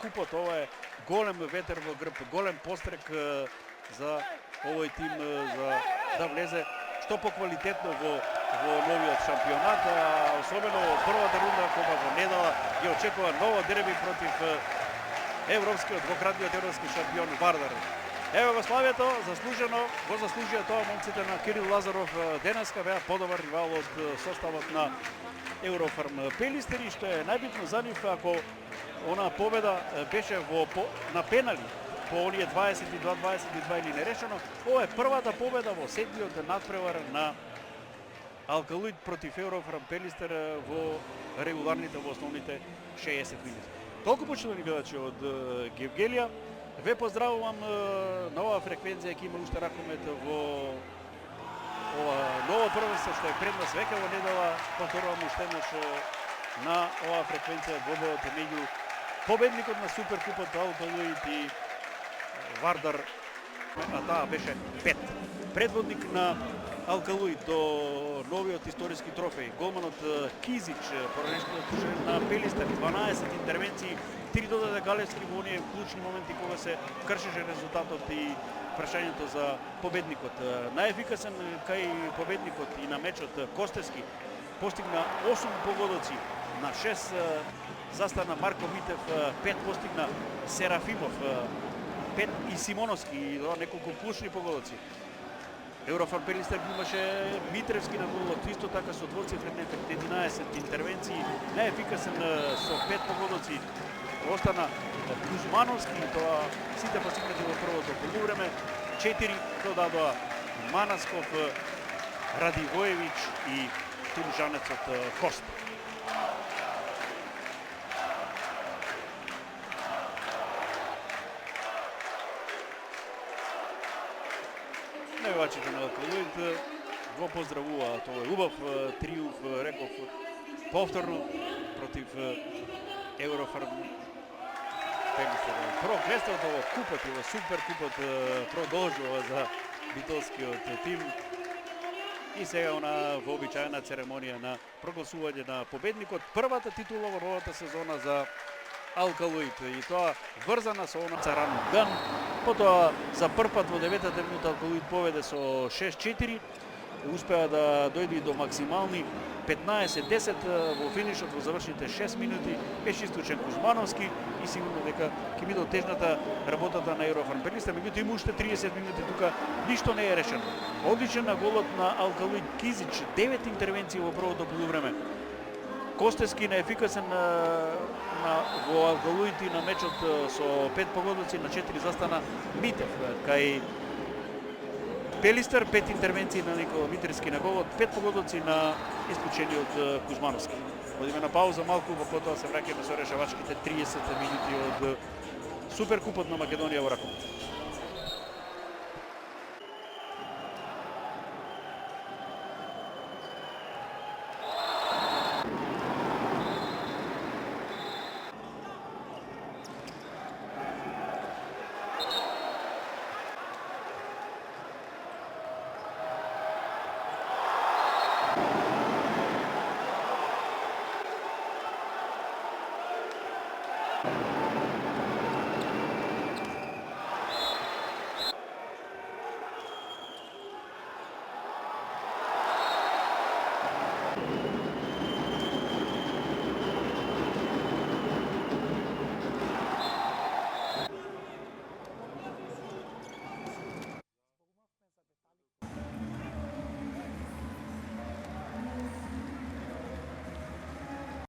купот. Ова е голем ветер во грб, голем пострек за овој тим да влезе што поквалитетно во новиот шампионат, особено во првата рунда кога во недела ги очекува ново дерби против европскиот двократниот европски шампион Вардар. Ево го славието, заслужено, го заслужија тоа момците на Кирил Лазаров денеска, беа подобар ривал од составот на Еврофарм Пелистери, што е најбитно за нив ако она победа беше на пенали по оние 22-22 или нерешено. Ова е првата победа во седмиот надпревар на Алкалуид против Еврофарм Пелистер во регуларните, во основните 60 минути. Толку почитувани гледачи од Гевгелија, ве поздравувам на оваа фреквенција ќе има уште ракомет во ова ново првенство што е пред нас веќе во недела. Повторувам уште еднаш на оваа фреквенција двобојот меѓу победникот на Суперкупот Алкалуид и Вардар, а таа беше 5. Предводник на Алкалуид до новиот историски трофеј, голманот Кизич, поранешниот на Пелистер, 12 интервенции, 3 додаде галевски во оние клучни моменти кога се кршеше резултатот и прашањето за победникот. Најефикасен кај победникот и на мечот Костески постигна 8 погодоци, на 6 застана Марко Митев, 5 постигна Серафимов, 5 и Симоновски, и неколку клучни погодоци. Еврофарм Пелистер имаше Митревски на голот, исто така со двоцифрен ефект, 11 интервенции, најефикасен со 5 погодоци остана Кузмановски, тоа сите постигнати во првото полувреме, 4 додадоа Манасков, Радивоевич и тунжанецот Коста. Навивачите на Алкалуид го поздравуваат овој убав триумф, реков, повторно против Еврофарм Пелистер. Проклеството во купот и во Суперкупот продолжува за битолскиот тим. И сега она вообичаена церемонија на прогласување на победникот. Првата титула во новата сезона за Алкалуид и тоа врзана со она Царан Ган. Потоа за првпат во 9-та минута Алкалуид поведе со 6-4. Успеа да дојде до максимални 15-10 во финишот во завршните 6 минути. Беше исклучен Кузмановски и сигурно дека ќе биде тежната работата на Еврофарм Пелистер. Меѓутоа има уште 30 минути тука, ништо не е решено. Одличен на голот на Алкалуид Кизич, 9 интервенции во првото полувреме. Костески неефикасен во Алкалуид и на мечот со 5 погодоци, на 4 застана Митев. Кај Пелистер 5 интервенции на Никола Митревски на голот, 5 погодоци на исклучениот Кузмановски. Одиме на пауза малку, во потоа се враќаме со решавачките 30 минути од Суперкупот на Македонија во ракомет.